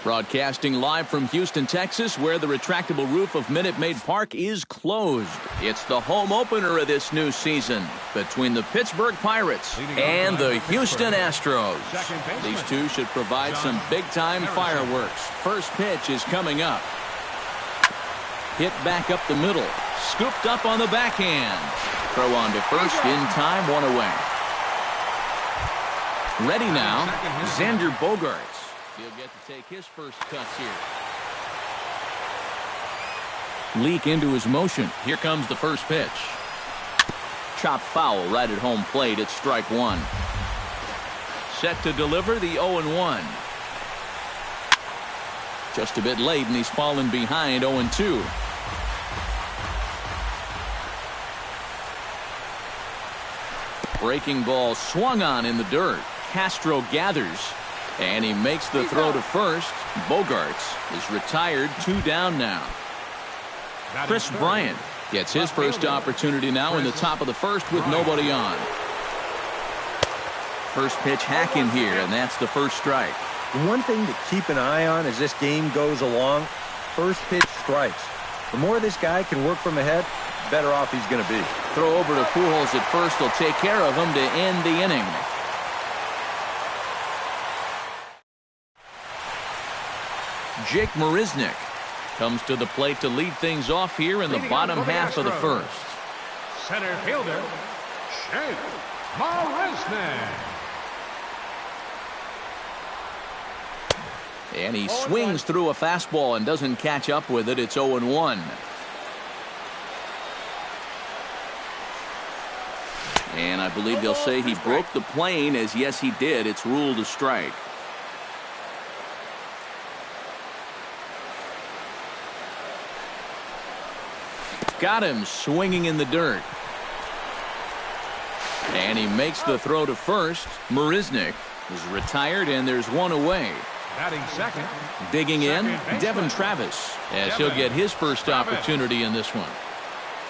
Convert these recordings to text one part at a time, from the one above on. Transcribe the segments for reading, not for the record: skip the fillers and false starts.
Broadcasting live from Houston, Texas, where the retractable roof of Minute Maid Park is closed. It's the home opener of this new season between the Pittsburgh Pirates and the Houston Astros. These two should provide some big-time fireworks. First pitch is coming up. Hit back up the middle. Scooped up on the backhand. Throw on to first in time, one away. Ready now, Xander Bogaerts. He'll get to take his first cuts here. Leak into his motion. Here comes the first pitch. Chopped foul right at home plate. It's strike one. Set to deliver the 0-1. Just a bit late, and he's fallen behind 0-2. Breaking ball swung on in the dirt. Castro gathers. And he makes the throw to first. Bogaerts is retired, 2 down now. Chris Bryant gets his first opportunity now in the top of the first with nobody on. First pitch hack in here, and that's the first strike. One thing to keep an eye on as this game goes along, first pitch strikes. The more this guy can work from ahead, the better off he's going to be. Throw over to Pujols at first will take care of him to end the inning. Jake Marisnick comes to the plate to lead things off here in the bottom half of the first. Center fielder, Jake Marisnick. And he swings through a fastball and doesn't catch up with it. It's 0-1. And I believe they'll say he broke the plane, as yes he did. It's ruled a strike. Got him swinging in the dirt. And he makes the throw to first. Marisnick is retired, and there's one away. Batting second. Digging in, Devin Travis, as he'll get his first opportunity in this one.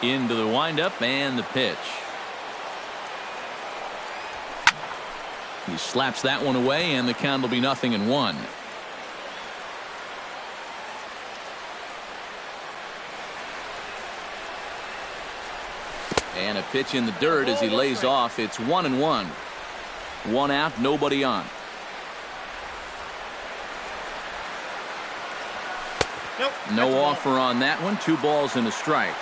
Into the windup and the pitch. He slaps that one away, and the count will be 0-1. And a pitch in the dirt as he lays off. It's 1-1. 1 out, nobody on. No offer on that one. 2 balls and a strike.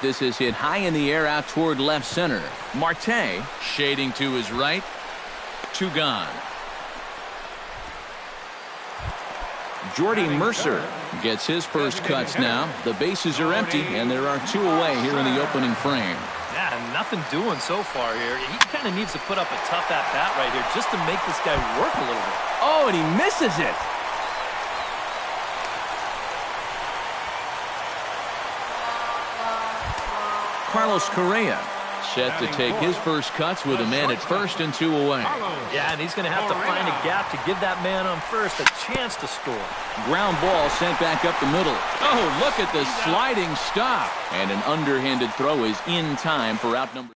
This is hit high in the air out toward left center. Marte shading to his right. 2 gone. Jordy Mercer gets his first cuts now. The bases are empty, and there are 2 away here in the opening frame. Yeah, nothing doing so far here. He kind of needs to put up a tough at-bat right here just to make this guy work a little bit. Oh, and he misses it. Carlos Correa set to take his first cuts with a man at first and 2 away. Yeah, and he's going to have to find a gap to give that man on first a chance to score. Ground ball sent back up the middle. Oh, look at the sliding stop. And an underhanded throw is in time for out number.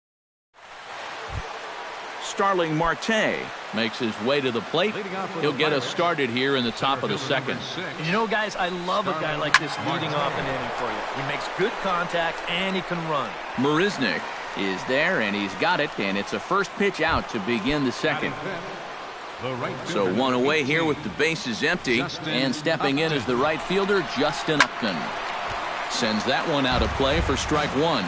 Starling Marte makes his way to the plate. He'll get us started here in the top of the second. And you know, guys, I love a guy like this leading off an inning for you. He makes good contact, and he can run. Marisnick is there, and he's got it, and it's a first pitch out to begin the second. So 1 away here with the bases empty, and stepping in is the right fielder, Justin Upton. Sends that one out of play for strike 1.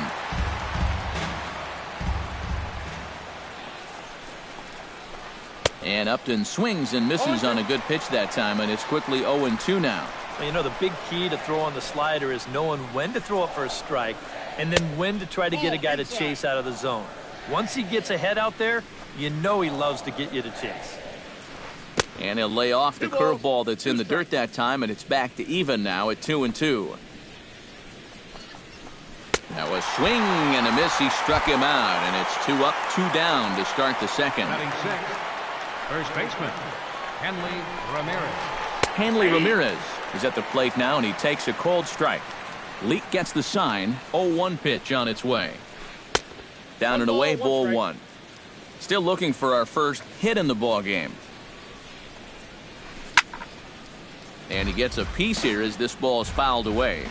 And Upton swings and misses on a good pitch that time, and it's quickly 0-2 now. Well, you know, the big key to throw on the slider is knowing when to throw it for a strike and then when to try to get a guy to chase out of the zone. Once he gets ahead out there, you know he loves to get you to chase. And he'll lay off the curveball that's in the dirt that time, and it's back to even now at 2-2. That was swing and a miss. He struck him out, and it's 2 up, 2 down to start the second. First baseman, Hanley Ramirez. Hanley Ramirez is at the plate now, and he takes a cold strike. Leak gets the sign. 0-1 pitch on its way. Down and away, ball one. Still looking for our first hit in the ball game. And he gets a piece here as this ball is fouled away.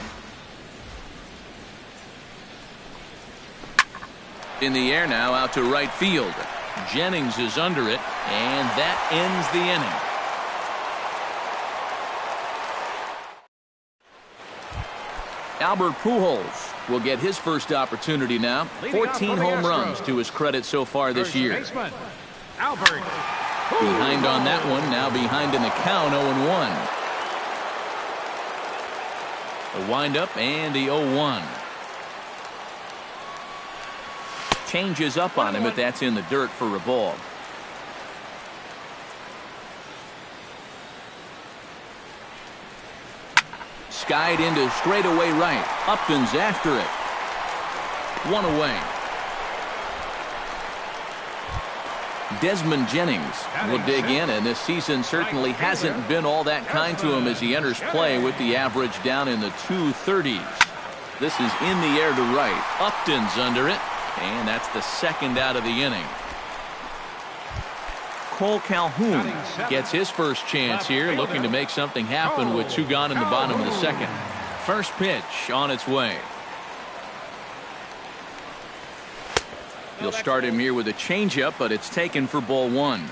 In the air now, out to right field. Jennings is under it, and that ends the inning. Albert Pujols will get his first opportunity now. 14 home runs to his credit so far this year. Albert. Behind on that one, now behind in the count, 0-1. The windup and the 0-1. Changes up on him, but that's in the dirt for a ball. Skied into straightaway right. Upton's after it. One away. Desmond Jennings will dig in, and this season certainly hasn't been all that kind to him as he enters play with the average down in the 230s. This is in the air to right. Upton's under it, and that's the second out of the inning. Cole Calhoun gets his first chance here, looking to make something happen with two gone in the bottom of the second. First pitch on its way. He'll start him here with a changeup, but it's taken for ball one.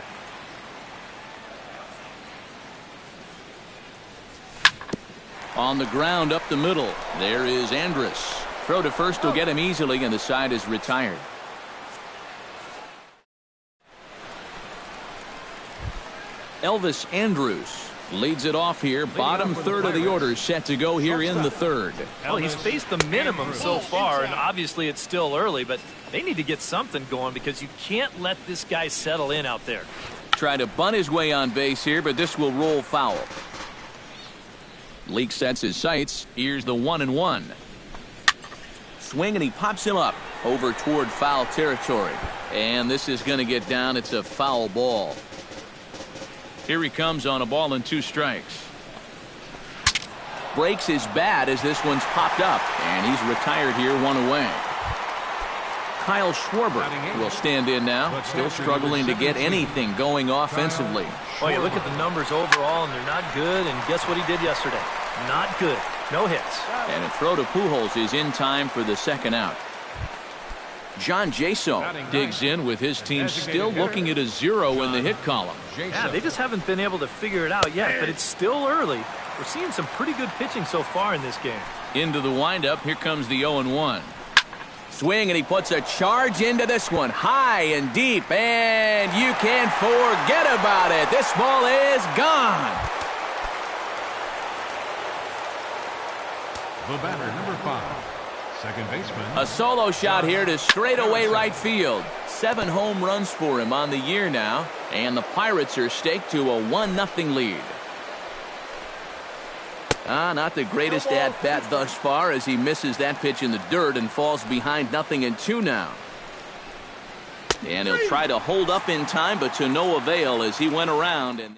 On the ground up the middle, there is Andrus. Throw to first will get him easily, and the side is retired. Elvis Andrus leads it off here. Bottom third of the order set to go here in the third. Well, he's faced the minimum so far, and obviously it's still early, but they need to get something going because you can't let this guy settle in out there. Try to bunt his way on base here, but this will roll foul. Leake sets his sights. Here's the 1-1. Swing, and he pops him up over toward foul territory. And this is going to get down. It's a foul ball. Here he comes on a ball and 2 strikes. Breaks his bat as this one's popped up, and he's retired here, 1 away. Kyle Schwarber will stand in now, still struggling to get anything going offensively. Well, you look at the numbers overall, and they're not good, and guess what he did yesterday? Not good. No hits. And a throw to Pujols is in time for the second out. John Jaso digs in with his team still looking at a 0 in the hit column. Yeah, they just haven't been able to figure it out yet, but it's still early. We're seeing some pretty good pitching so far in this game. Into the windup, here comes the 0-1. Swing, and he puts a charge into this one, high and deep, and you can't forget about it. This ball is gone. The batter, number 5. Second baseman. A solo shot here to straightaway right field. 7 home runs for him on the year now, and the Pirates are staked to a 1-0 lead. Not the greatest at-bat thus far as he misses that pitch in the dirt and falls behind 0-2 now. And he'll try to hold up in time, but to no avail as he went around. And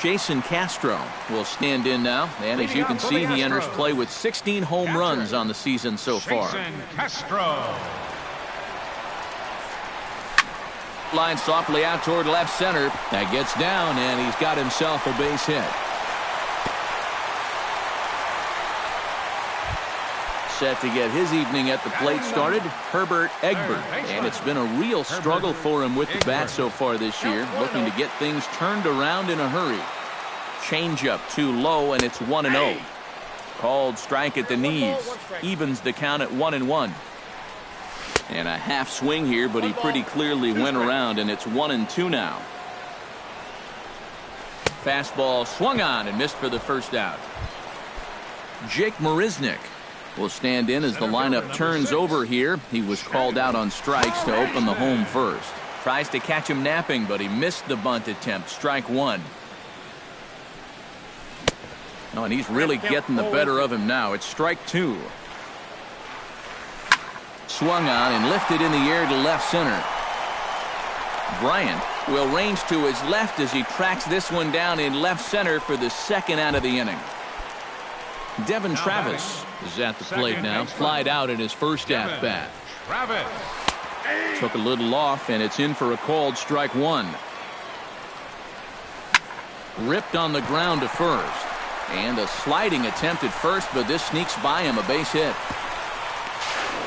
Jason Castro will stand in now, and as you can see, he enters play with 16 home runs on the season so far. Jason Castro. Line softly out toward left center. That gets down, and he's got himself a base hit. Set to get his evening at the plate started, Herbert Egbert. And it's been a real struggle for him with the bat so far this year, looking to get things turned around in a hurry. Changeup too low, and it's 1-0. Called strike at the knees. Evens the count at 1-1. And a half swing here, but he pretty clearly went around, and it's 1-2 now. Fastball swung on and missed for the first out. Jake Marisnick will stand in as the lineup turns over here. He was called out on strikes to open the home first. Tries to catch him napping, but he missed the bunt attempt. Strike 1. Oh, and he's really getting the better of him now. It's strike 2. Swung on and lifted in the air to left center. Bryant will range to his left as he tracks this one down in left center for the second out of the inning. Devin Travis is at the plate now. Flied out in his first at-bat. Took a little off, and it's in for a called strike one. Ripped on the ground to first. And a sliding attempt at first, but this sneaks by him, a base hit.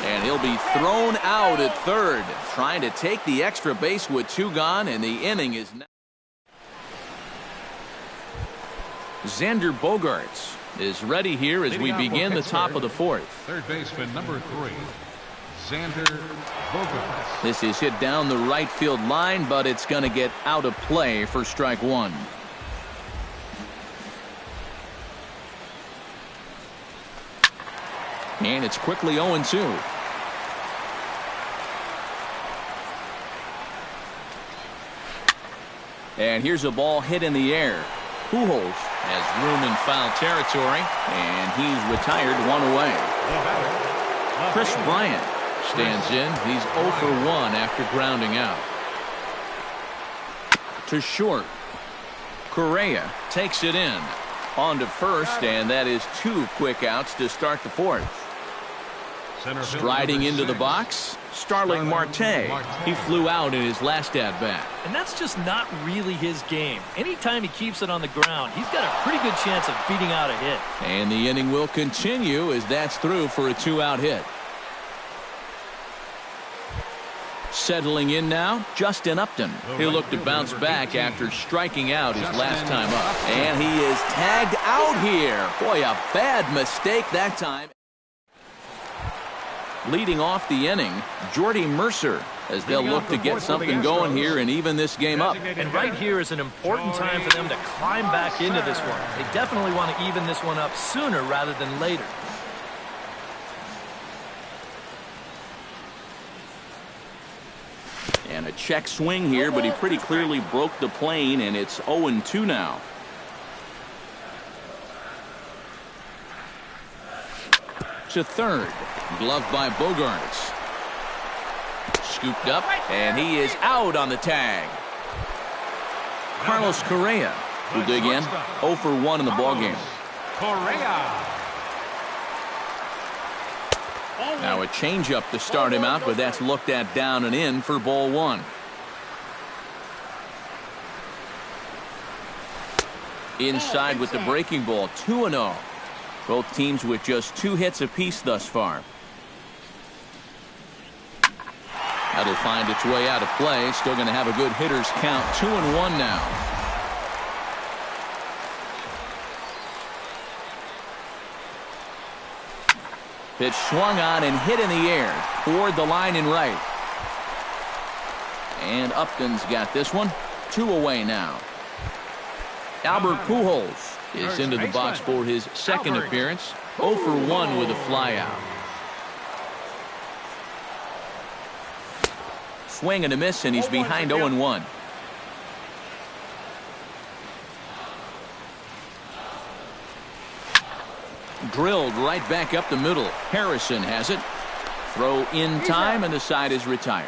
And he'll be thrown out at third, trying to take the extra base with two gone, and the inning is now. Xander Bogaerts is ready here as we begin the top of the fourth. Third baseman number 3, Xander Bogaerts. This is hit down the right field line, but it's going to get out of play for strike one. And it's quickly 0-2. And here's a ball hit in the air. Pujols has room in foul territory, and he's retired, one away. Chris Bryant stands in. He's 0 for 1 after grounding out. To short. Correa takes it in. On to first, and that is 2 quick outs to start the fourth. Striding into the box, Starling Marte. He flew out in his last at-bat. And that's just not really his game. Anytime he keeps it on the ground, he's got a pretty good chance of beating out a hit. And the inning will continue as that's through for a 2-out hit. Settling in now, Justin Upton. He'll look to bounce back after striking out his last time up. And he is tagged out here. Boy, a bad mistake that time. Leading off the inning, Jordy Mercer, as they'll look to get something going here and even this game up. And right here is an important time for them to climb back into this one. They definitely want to even this one up sooner rather than later. And a check swing here, but he pretty clearly broke the plane, and it's 0-2 now. To third. Gloved by Bogaerts. Scooped up, and he is out on the tag. Carlos Correa will dig in. 0 for 1 in the ballgame. Correa. Now a changeup to start him out, but that's looked at down and in for ball one. Inside with the breaking ball, 2-0. Both teams with just 2 hits apiece thus far. That'll find its way out of play. Still going to have a good hitter's count. 2-1 now. Pitch swung on and hit in the air toward the line and right. And Upton's got this one. 2 away now. Albert Pujols is into the box for his second appearance. 0 for 1 with a flyout. Swing and a miss, and he's behind 0-1. Drilled right back up the middle. Harrison has it. Throw in time, and the side is retired.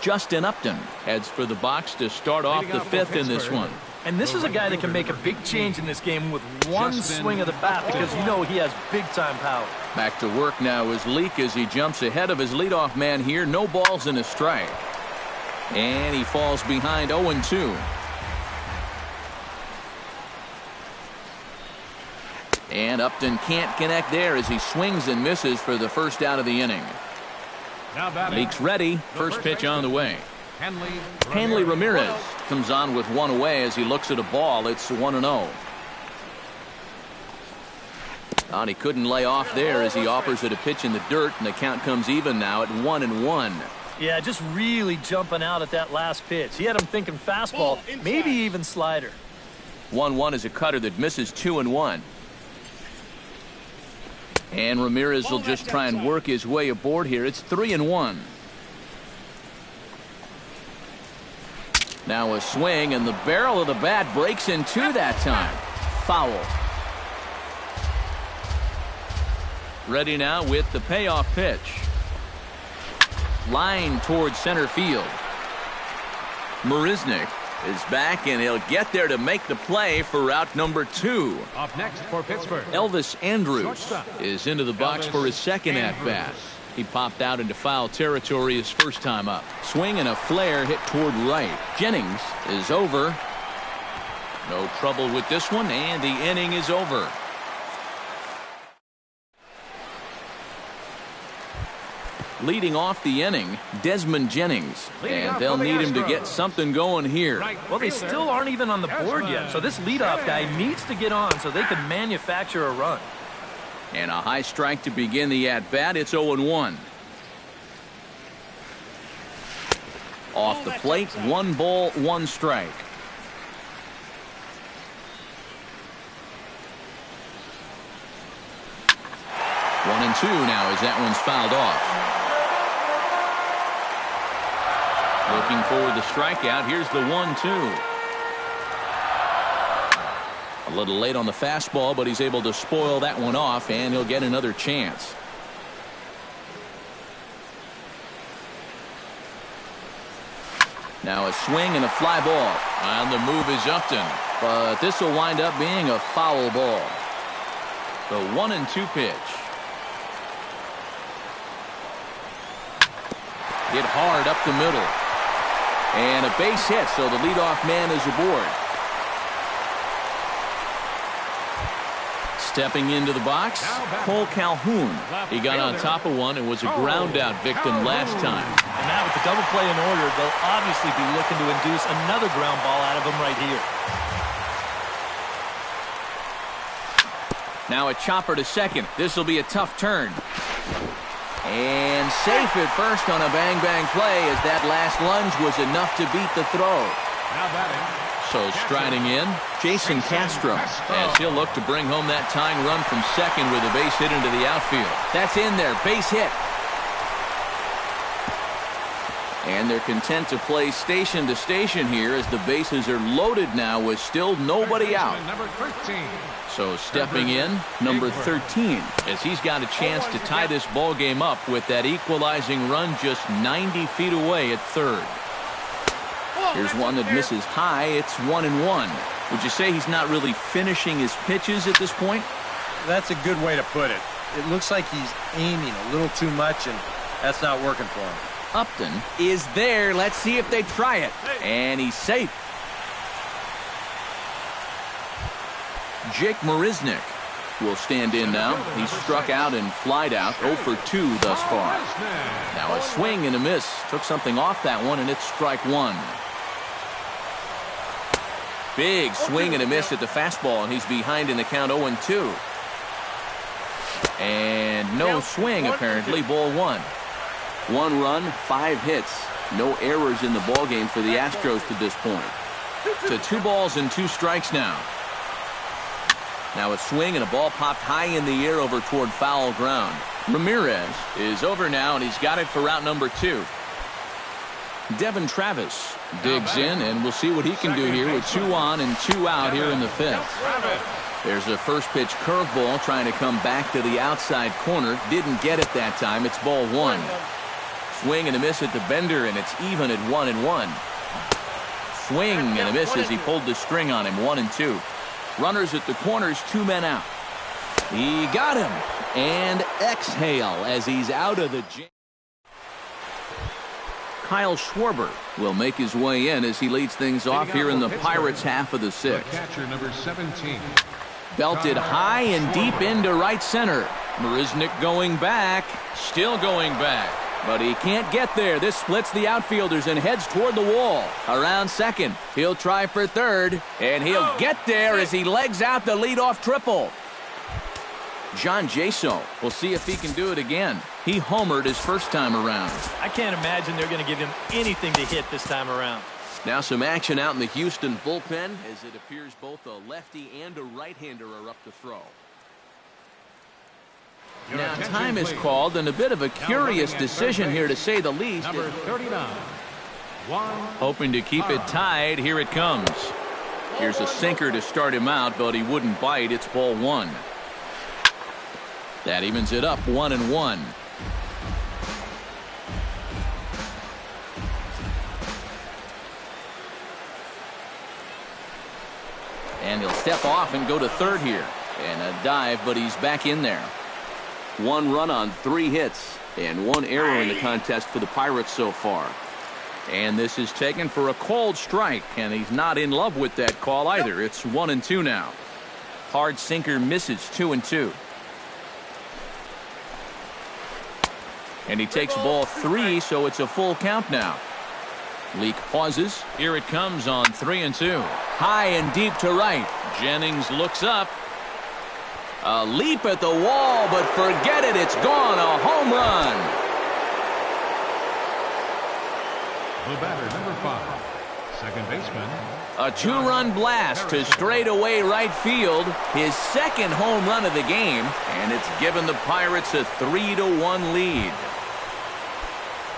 Justin Upton heads for the box to start off the 5th in this one. And this is a guy that can make a big change in this game with one swing of the bat, because you know he has big-time power. Back to work now is Leake as he jumps ahead of his leadoff man here. No balls and a strike. And he falls behind 0-2. And Upton can't connect there as he swings and misses for the first out of the inning. Leake's ready. First pitch on the way. Hanley Ramirez comes on with 1 away as he looks at a ball. It's 1-0. And he couldn't lay off there as he offers it a pitch in the dirt, and the count comes even now at 1-1. Yeah, just really jumping out at that last pitch. He had him thinking fastball, maybe even slider. 1-1 is a cutter that misses 2-1. And Ramirez will just try and work his way aboard here. It's 3-1. Now a swing, and the barrel of the bat breaks in 2 that time. Foul. Ready now with the payoff pitch. Line towards center field. Marisnick is back, and he'll get there to make the play for out number 2. Up next for Pittsburgh, Elvis Andrews is into the box for his second at-bat. He popped out into foul territory his first time up. Swing and a flare hit toward right. Jennings is over. No trouble with this one, and the inning is over. Leading off the inning, Desmond Jennings, and they'll need him to get something going here. Well, they still aren't even on the board yet, so this leadoff guy needs to get on so they can manufacture a run. And a high strike to begin the at-bat. It's 0-1. Off the plate, 1 ball, 1 strike. One and 2 now as that one's fouled off. Looking for the strikeout. Here's the 1-2. A little late on the fastball, but he's able to spoil that one off, and he'll get another chance. Now a swing and a fly ball. On the move is Upton, but this will wind up being a foul ball. The 1-2 pitch. Hit hard up the middle. And a base hit, so the leadoff man is aboard. Stepping into the box, Cole Calhoun. He got on top of one and was a ground-out victim last time. And now with the double play in order, they'll obviously be looking to induce another ground ball out of him right here. Now a chopper to second. This will be a tough turn. And safe at first on a bang-bang play as that last lunge was enough to beat the throw. now batting. So striding in, Jason Castro, as he'll look to bring home that tying run from second with a base hit into the outfield. That's in there, base hit. And they're content to play station to station here as the bases are loaded now with still nobody out. Number 13. So stepping in, number 13, as he's got a chance to tie this ball game up with that equalizing run just 90 feet away at third. Here's one that misses high. It's 1-1. Would you say he's not really finishing his pitches at this point? That's a good way to put it. It looks like he's aiming a little too much, and that's not working for him. Upton is there. Let's see if they try it. And he's safe. Jake Marisnick will stand in now. He's struck out and flied out. 0 for 2 thus far. Now a swing and a miss. Took something off that one, and it's strike one. Big swing and a miss at the fastball, and he's behind in the count 0-2. And no swing, apparently. Ball one. 1 run, 5 hits. No errors in the ballgame for the Astros to this point. To 2 balls and 2 strikes now. Now a swing and a ball popped high in the air over toward foul ground. Ramirez is over now, and he's got it for route number 2. Devin Travis digs in, and we'll see what he can do here with 2 on and 2 out here in the 5th. There's a first pitch curveball trying to come back to the outside corner. Didn't get it that time. It's ball 1. Swing and a miss at the bender, and it's even at 1-1. Swing and a miss as he pulled the string on him. 1-2. Runners at the corners, 2 men out. He got him. And exhale as he's out of the jam. Kyle Schwarber will make his way in as he leads things off here in the Pirates' half of the 6th. Catcher number 17. Belted high and deep into right center. Marisnick going back. Still going back. But he can't get there. This splits the outfielders and heads toward the wall. Around second. He'll try for third. And he'll get there as he legs out the leadoff triple. John Jaso will see if he can do it again. He homered his first time around. I can't imagine they're going to give him anything to hit this time around. Now some action out in the Houston bullpen as it appears both a lefty and a right-hander are up to throw. Now time is called, and a bit of a curious decision here to say the least. Number 39. Hoping to keep it tied. Here it comes. Here's a sinker to start him out, but he wouldn't bite. It's ball 1. That evens it up 1-1. And he'll step off and go to third here. And a dive, but he's back in there. 1 run on 3 hits and 1 error in the contest for the Pirates so far. And this is taken for a called strike, and he's not in love with that call either. It's 1-2 now. Hard sinker misses, 2-2. And he takes ball 3, so it's a full count now. Leake pauses. Here it comes on 3-2. High and deep to right. Jennings looks up. A leap at the wall, but forget it. It's gone. A home run. The batter, number 5, second baseman. A 2-run blast to straightaway right field. His second home run of the game, and it's given the Pirates a 3-1 lead.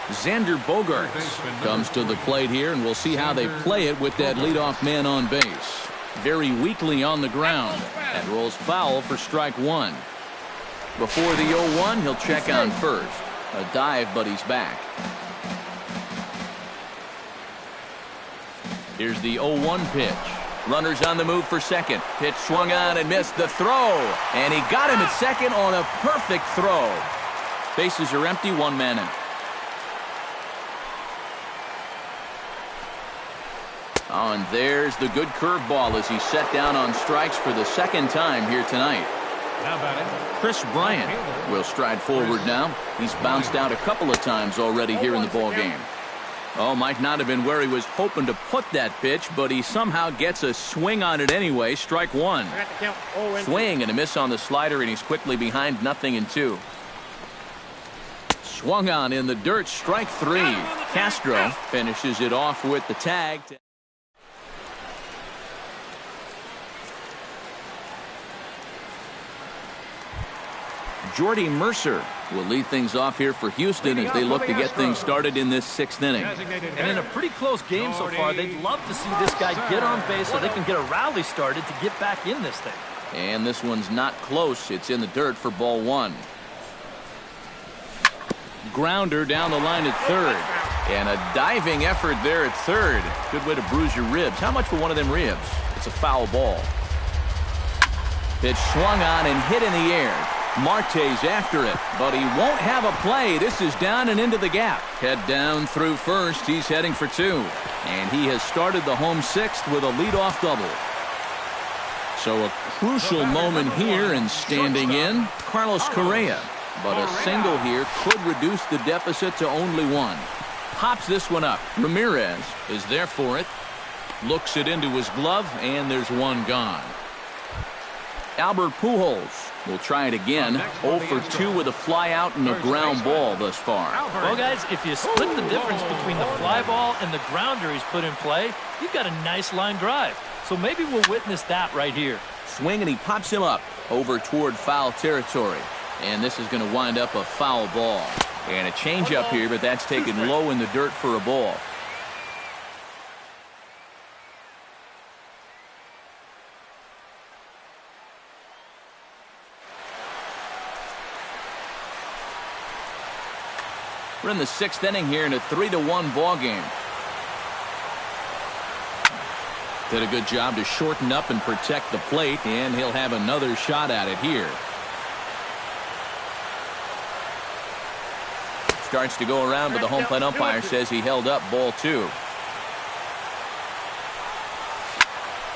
Xander Bogaerts comes to the plate here, and we'll see how they play it with that leadoff man on base. Very weakly on the ground. That rolls foul for strike 1. Before the 0-1, he'll check on first. A dive, but he's back. Here's the 0-1 pitch. Runners on the move for second. Pitch swung on and missed the throw. And he got him at second on a perfect throw. Bases are empty, 1 man out. Oh, and there's the good curveball as he's set down on strikes for the second time here tonight. Chris Bryant will stride forward now. He's bounced out a couple of times already here in the ballgame. Oh, might not have been where he was hoping to put that pitch, but he somehow gets a swing on it anyway. Strike 1. Swing and a miss on the slider, and he's quickly behind 0-2. Swung on in the dirt. Strike 3. Castro finishes it off with the tag. Jordy Mercer will lead things off here for Houston as they look to get things started in this 6th inning. And in a pretty close game so far, they'd love to see this guy get on base so they can get a rally started to get back in this thing. And this one's not close. It's in the dirt for ball 1. Grounder down the line at third. And a diving effort there at third. Good way to bruise your ribs. How much for one of them ribs? It's a foul ball. Pitch swung on and hit in the air. Marte's after it, but he won't have a play. This is down and into the gap. Head down through first. He's heading for 2. And he has started the home 6th with a leadoff double. So a crucial moment here, and standing in, Carlos Correa. But a single here could reduce the deficit to only 1. Pops this one up. Ramirez is there for it. Looks it into his glove, and there's 1 gone. Albert Pujols will try it again. 0 for 2 with a fly out and a ground ball thus far. Well, guys, if you split the difference between the fly ball and the grounder he's put in play, you've got a nice line drive. So maybe we'll witness that right here. Swing, and he pops him up over toward foul territory. And this is going to wind up a foul ball. And a changeup here, but that's taken low in the dirt for a ball. We're in the 6th inning here in a 3-1 ball game. Did a good job to shorten up and protect the plate, and he'll have another shot at it here. Starts to go around, but the home plate umpire says he held up ball 2.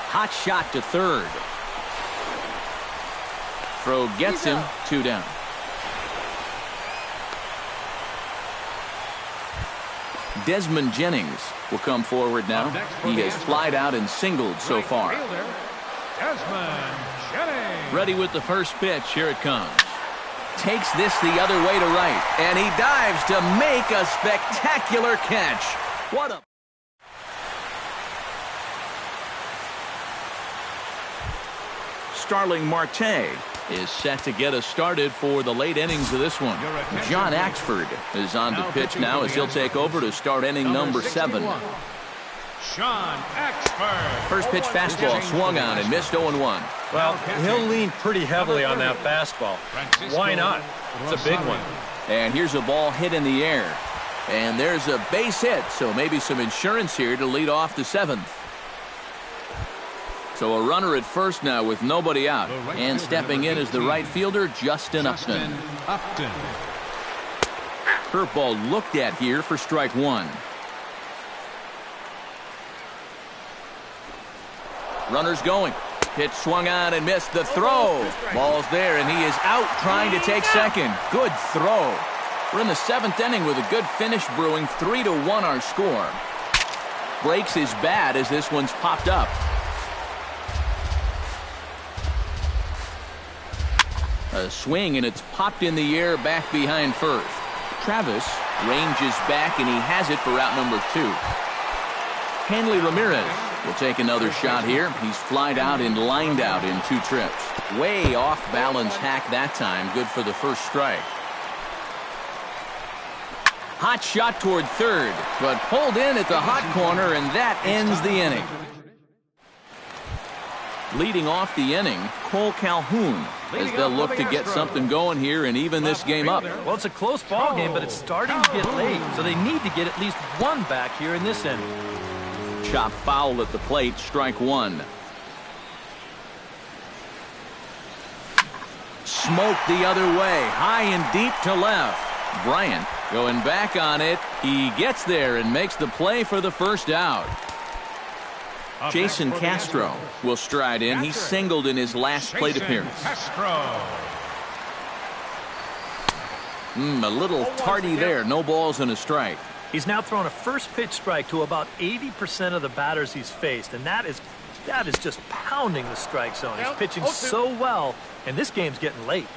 Hot shot to third. Throw gets him. 2 down. Desmond Jennings will come forward now. He has flied out and singled so far. Ready with the first pitch. Here it comes. Takes this the other way to right. And he dives to make a spectacular catch. What a... Starling Marte is set to get us started for the late innings of this one. John Axford is on to pitch now as he'll take over to start inning number 7. Sean Axford. First pitch fastball swung on and missed 0-1. Well, he'll lean pretty heavily on that fastball. Why not? It's a big one. And here's a ball hit in the air. And there's a base hit, so maybe some insurance here to lead off the 7th. So a runner at first now with nobody out. And stepping in is the right fielder, Justin Upton. Curveball looked at here for strike one. Runners going. Pitch swung on and missed the throw. Ball's there, and he is out trying to take second. Good throw. We're in the seventh inning with a good finish brewing. 3-1 our score. Breaks his bat as this one's popped up. A swing, and it's popped in the air back behind first. Travis ranges back, and he has it for out number 2. Hanley Ramirez will take another shot here. He's flied out and lined out in 2 trips. Way off balance hack that time. Good for the first strike. Hot shot toward third, but pulled in at the hot corner, and that ends the inning. Leading off the inning, Cole Calhoun, as they'll look to get something going here and even this game up. Well, it's a close ball game, but it's starting to get late, so they need to get at least one back here in this inning. Chop foul at the plate, strike one. Smoke the other way, high and deep to left. Bryant going back on it. He gets there and makes the play for the first out. Jason Castro will stride in. He singled in his last plate appearance. A little tardy there. No balls and a strike. He's now thrown a first pitch strike to about 80% of the batters he's faced, and that is just pounding the strike zone. He's pitching so well, and this game's getting late.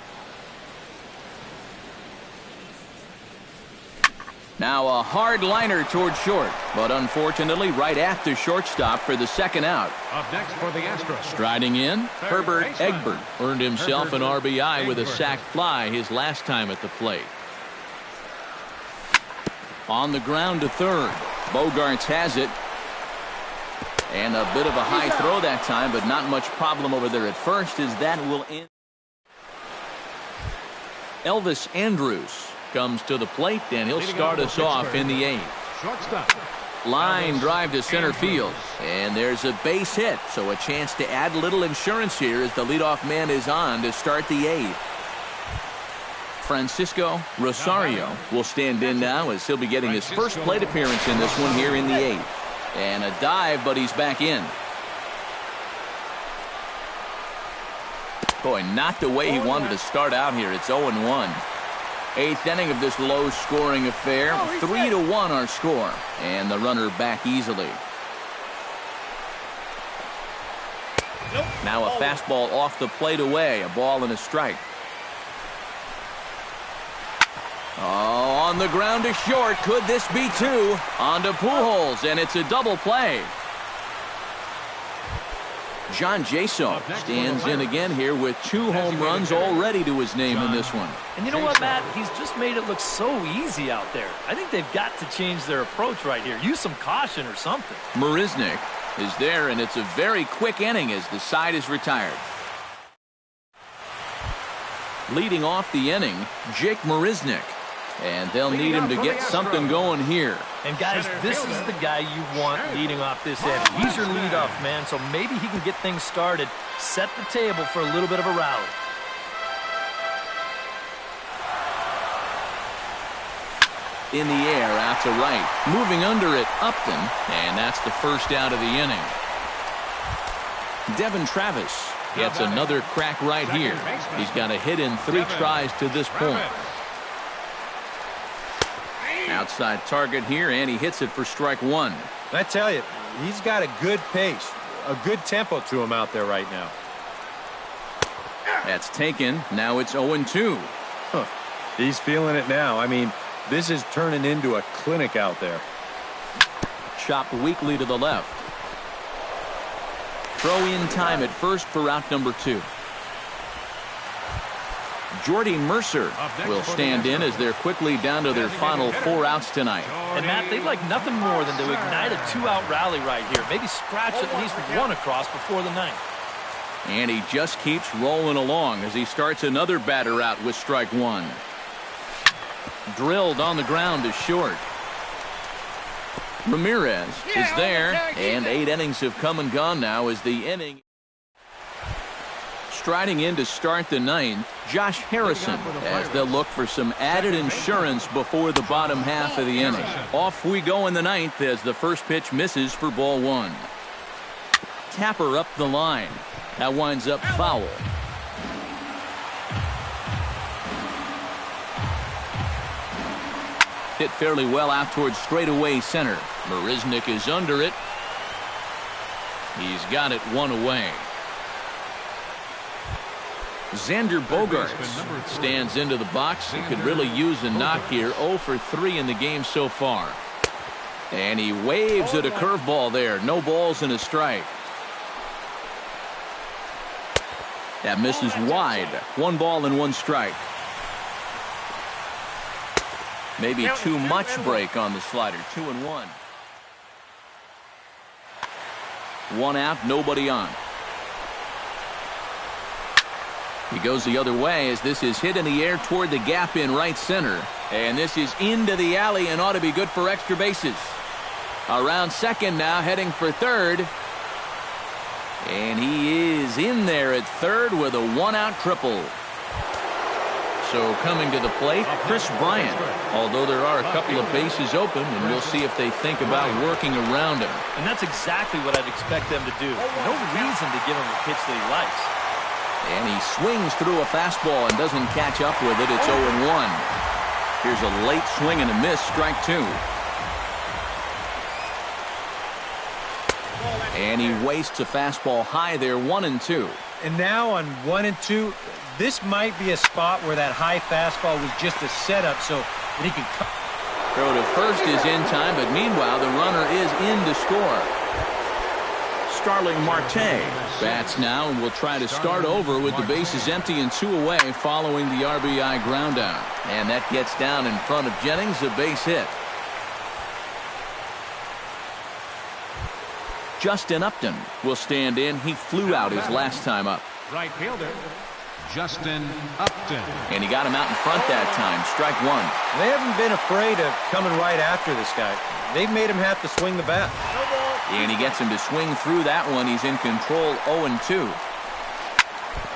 Now a hard liner toward short, but unfortunately right at the shortstop for the second out. Up next for the Astros. Striding in, Herbert Egbert earned himself an RBI with a sac fly his last time at the plate. On the ground to third. Bogarts has it. And a bit of a high throw that time, but not much problem over there at first, as that will end. Elvis Andrus comes to the plate, and he'll start us off in the 8th. Line drive to center field, and there's a base hit, so a chance to add a little insurance here as the leadoff man is on to start the 8th. Francisco Rosario will stand in now as he'll be getting his first plate appearance in this one here in the 8th. And a dive, but he's back in. Boy, not the way he wanted to start out here. It's 0-1. 8th inning of this low-scoring affair. 3-1 our score. And the runner back easily. Now a fastball off the plate away. A ball and a strike. Oh, on the ground to short. Could this be 2? On to Pujols, and it's a double play. John Jaso stands in again here with 2 home runs already to his name in this one. And you know what, Matt? He's just made it look so easy out there. I think they've got to change their approach right here. Use some caution or something. Marisnick is there, and it's a very quick inning as the side is retired. Leading off the inning, Jake Marisnick. And they'll need him to get something going here. And guys, this is the guy you want leading off this inning. He's your leadoff man, so maybe he can get things started, set the table for a little bit of a rally. In the air, out to right. Moving under it, Upton. And that's the first out of the inning. Devin Travis gets another crack right here. He's got a hit in 3 tries to this point. Outside target here, and he hits it for strike 1. I tell you, he's got a good pace, a good tempo to him out there right now. That's taken. Now it's 0-2. He's feeling it now. I mean, this is turning into a clinic out there. Chopped weakly to the left. Throw in time at first for out number 2. Jordy Mercer will stand in as they're quickly down to their final 4 outs tonight. And Matt, they'd like nothing more than to ignite a 2-out rally right here. Maybe scratch at least 1 across before the 9th. And he just keeps rolling along as he starts another batter out with strike 1. Drilled on the ground to short. Ramirez is there, and 8 innings have come and gone now as the inning Striding in to start the ninth, Josh Harrison, as they'll look for some added insurance before the bottom half of the inning. Off we go in the ninth as the first pitch misses for ball one. Tapper up the line. That winds up foul. Hit fairly well out towards straightaway center. Marisnik is under it. He's got it one away. Xander Bogaerts stands into the box. He could really use a knock here. 0 for 3 in the game so far. And he waves at a curveball there. No balls and a strike. That misses wide. 1 ball and 1 strike. Maybe too much break on the slider. 2-1. 1 out, nobody on. He goes the other way as this is hit in the air toward the gap in right center. And this is into the alley and ought to be good for extra bases. Around second now, heading for third. And he is in there at third with a 1-out triple. So coming to the plate, Chris Bryant. Although there are a couple of bases open, and we'll see if they think about working around him. And that's exactly what I'd expect them to do. No reason to give him a pitch that he likes. And he swings through a fastball and doesn't catch up with it. It's 0-1. Here's a late swing and a miss, strike 2. And he wastes a fastball high there, 1-2. And now on 1-2, this might be a spot where that high fastball was just a setup so that he can cut. Throw to first is in time, but meanwhile the runner is in to score. Starling Marte bats now and will try to start over with the bases empty and 2 away following the RBI ground out. And that gets down in front of Jennings, a base hit. Justin Upton will stand in. He flew out his last time up. Right fielder, Justin Upton. And he got him out in front that time. Strike 1. They haven't been afraid of coming right after this guy. They've made him have to swing the bat. And he gets him to swing through that one. He's in control, 0-2.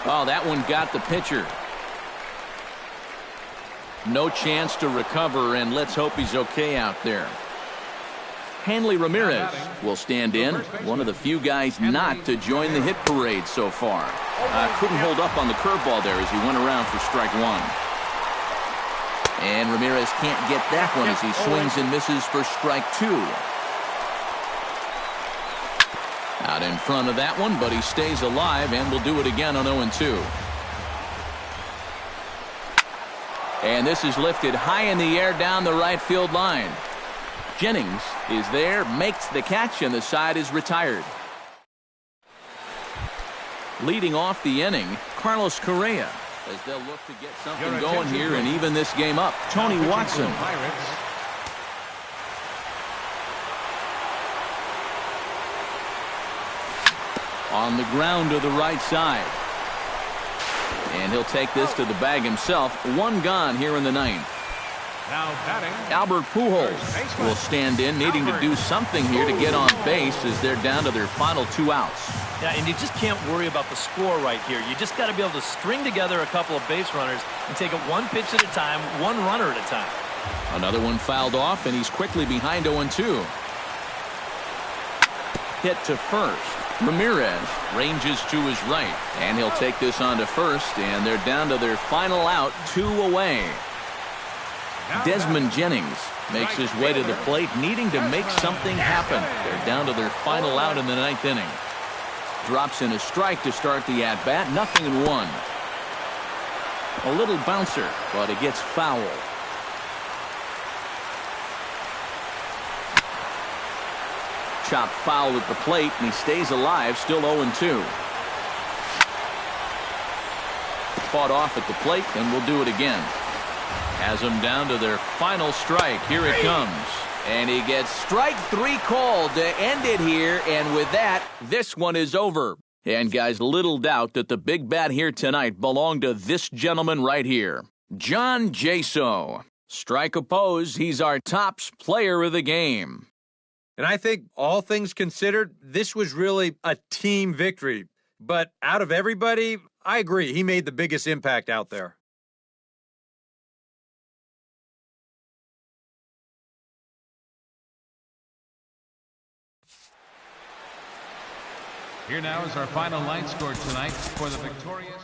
Oh, that one got the pitcher. No chance to recover, and let's hope he's okay out there. Hanley Ramirez will stand in. One of the few guys not to join the hit parade so far. Couldn't hold up on the curveball there as he went around for strike 1. And Ramirez can't get that one as he swings and misses for strike 2. Out in front of that one, but he stays alive and will do it again on 0-2. And this is lifted high in the air down the right field line. Jennings is there, makes the catch, and the side is retired. Leading off the inning, Carlos Correa, as they'll look to get something going here and even this game up. Tony Watson. On the ground to the right side. And he'll take this to the bag himself. 1 gone here in the ninth. Now batting, Albert Pujols will stand in, needing to do something here to get on base as they're down to their final 2 outs. Yeah, and you just can't worry about the score right here. You just got to be able to string together a couple of base runners and take it 1 pitch at a time, 1 runner at a time. Another one fouled off, and he's quickly behind 0-2. Hit to first. Ramirez ranges to his right, and he'll take this on to first, and they're down to their final out, 2 away. Desmond Jennings makes his way to the plate, needing to make something happen. They're down to their final out in the 9th inning. Drops in a strike to start the at-bat, 0-1. A little bouncer, but it gets foul. Chopped foul at the plate, and he stays alive, still 0-2. Fought off at the plate, and will do it again. Has them down to their final strike. Here it comes. And he gets strike 3 called to end it here. And with that, this one is over. And guys, little doubt that the big bat here tonight belonged to this gentleman right here. John Jaso. Strike opposed, he's our tops player of the game. And I think all things considered, this was really a team victory. But out of everybody, I agree. He made the biggest impact out there. Here now is our final line score tonight for the victorious